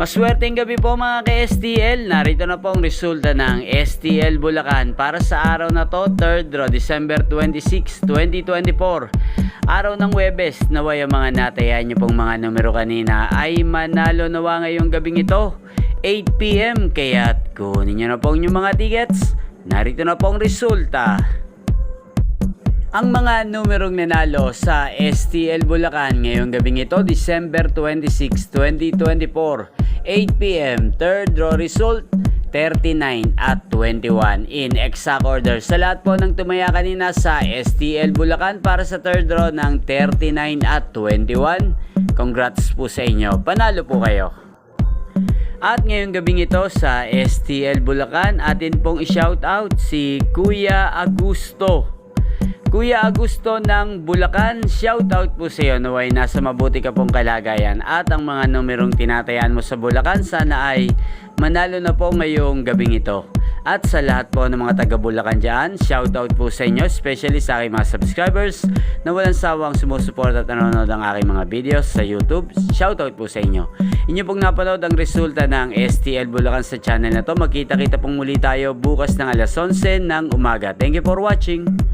Maswerteng gabi po mga ka-STL. Narito na po ang resulta ng STL Bulacan para sa araw na to, 3rd draw, December 26, 2024. Araw ng Huwebes, naway ang mga natayan nyo pong mga numero kanina ay manalo nawa ngayong gabing ito, 8 PM. Kaya't kunin nyo na po yung mga tickets. Narito na po ang resulta. Ang mga numerong nanalo sa STL Bulacan ngayong gabing ito, December 26, 2024, 8 PM, 3rd draw result, 39 at 21 in exact order. Sa lahat po ng tumaya kanina sa STL Bulacan para sa 3rd draw ng 39 at 21, congrats po sa inyo, panalo po kayo. At ngayong gabing ito sa STL Bulacan, atin pong i-shoutout si Kuya Augusto. Kuya Augusto ng Bulacan, shoutout po sa iyo, naway nasa mabuti ka pong kalagayan at ang mga numerong tinatayan mo sa Bulacan sana ay manalo na po ngayong gabing ito. At sa lahat po ng mga taga Bulacan dyan, shoutout po sa inyo, especially sa aking mga subscribers na walang sawang sumusuporta at nanonood ang aking mga videos sa YouTube. Shoutout po sa inyo. Inyo pong napanood ang resulta ng STL Bulacan sa channel na to. Magkita-kita pong muli tayo bukas ng alas 11 ng umaga. Thank you for watching.